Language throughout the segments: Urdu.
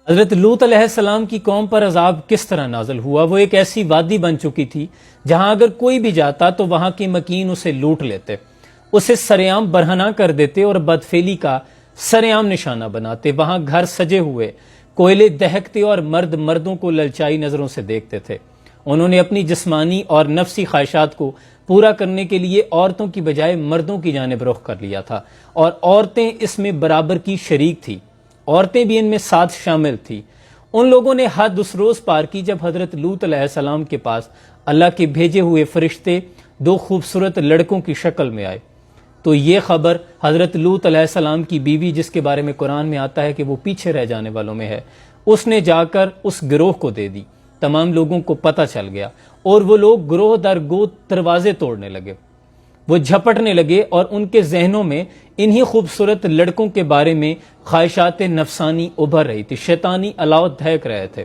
حضرت لوط علیہ السلام کی قوم پر عذاب کس طرح نازل ہوا؟ وہ ایک ایسی وادی بن چکی تھی جہاں اگر کوئی بھی جاتا تو وہاں کے مکین اسے لوٹ لیتے، اسے سرعام برہنہ کر دیتے اور بدفعلی کا سرعام نشانہ بناتے۔ وہاں گھر سجے ہوئے، کوئلے دہکتے اور مرد مردوں کو للچائی نظروں سے دیکھتے تھے۔ انہوں نے اپنی جسمانی اور نفسی خواہشات کو پورا کرنے کے لیے عورتوں کی بجائے مردوں کی جانب رخ کر لیا تھا، اور عورتیں اس میں برابر کی شریک تھی، عورتیں بھی ان میں ساتھ شامل تھی۔ ان لوگوں نے حد اس روز پار کی جب حضرت لوط علیہ السلام کے پاس اللہ کے بھیجے ہوئے فرشتے دو خوبصورت لڑکوں کی شکل میں آئے تو یہ خبر حضرت لوط علیہ السلام کی بیوی، جس کے بارے میں قرآن میں آتا ہے کہ وہ پیچھے رہ جانے والوں میں ہے، اس نے جا کر اس گروہ کو دے دی۔ تمام لوگوں کو پتہ چل گیا اور وہ لوگ گروہ در گروہ دروازے توڑنے لگے، وہ جھپٹنے لگے اور ان کے ذہنوں میں انہی خوبصورت لڑکوں کے بارے میں خواہشات نفسانی ابھر رہی تھی، شیطانی الاؤ دہک رہے تھے۔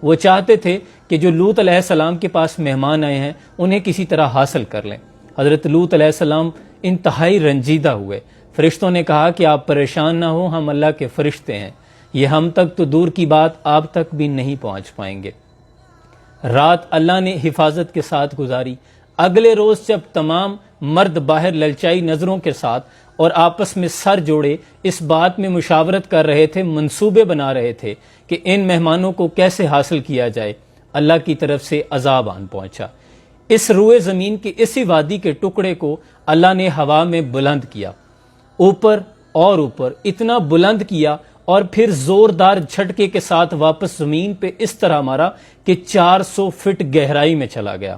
وہ چاہتے تھے کہ جو لوط علیہ السلام کے پاس مہمان آئے ہیں انہیں کسی طرح حاصل کر لیں۔ حضرت لوط علیہ السلام انتہائی رنجیدہ ہوئے۔ فرشتوں نے کہا کہ آپ پریشان نہ ہوں، ہم اللہ کے فرشتے ہیں، یہ ہم تک تو دور کی بات آپ تک بھی نہیں پہنچ پائیں گے۔ رات اللہ نے حفاظت کے ساتھ گزاری۔ اگلے روز جب تمام مرد باہر للچائی نظروں کے ساتھ اور آپس میں سر جوڑے اس بات میں مشاورت کر رہے تھے، منصوبے بنا رہے تھے کہ ان مہمانوں کو کیسے حاصل کیا جائے، اللہ کی طرف سے عذاب آن پہنچا۔ اس روئے زمین کے اسی وادی کے ٹکڑے کو اللہ نے ہوا میں بلند کیا، اوپر اور اوپر اتنا بلند کیا، اور پھر زوردار جھٹکے کے ساتھ واپس زمین پہ اس طرح مارا کہ 400 فٹ گہرائی میں چلا گیا،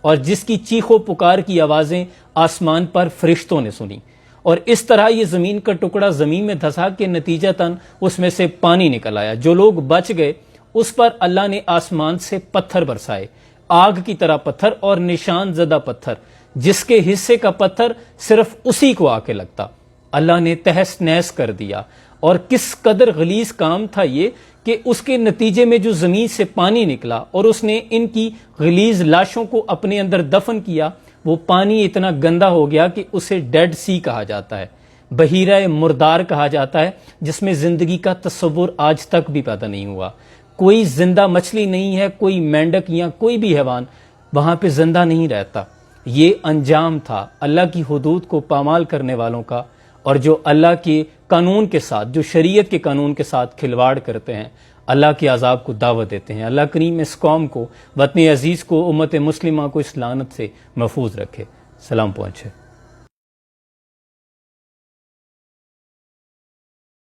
اور جس کی چیخ و پکار کی آوازیں آسمان پر فرشتوں نے سنی، اور اس طرح یہ زمین کا ٹکڑا زمین میں دھسا کہ نتیجتاً اس میں سے پانی نکل آیا۔ جو لوگ بچ گئے اس پر اللہ نے آسمان سے پتھر برسائے، آگ کی طرح پتھر اور نشان زدہ پتھر، جس کے حصے کا پتھر صرف اسی کو آ کے لگتا، اللہ نے تہس نہس کر دیا۔ اور کس قدر غلیظ کام تھا یہ کہ اس کے نتیجے میں جو زمین سے پانی نکلا اور اس نے ان کی غلیظ لاشوں کو اپنے اندر دفن کیا، وہ پانی اتنا گندا ہو گیا کہ اسے ڈیڈ سی کہا جاتا ہے، بحیرہ مردار کہا جاتا ہے، جس میں زندگی کا تصور آج تک بھی پیدا نہیں ہوا۔ کوئی زندہ مچھلی نہیں ہے، کوئی مینڈک یا کوئی بھی حیوان وہاں پہ زندہ نہیں رہتا۔ یہ انجام تھا اللہ کی حدود کو پامال کرنے والوں کا، اور جو اللہ کے قانون کے ساتھ، جو شریعت کے قانون کے ساتھ کھلواڑ کرتے ہیں، اللہ کے عذاب کو دعوت دیتے ہیں۔ اللہ کریم اس قوم کو، وطن عزیز کو، امت مسلمہ کو اس لعنت سے محفوظ رکھے۔ سلام پہنچے۔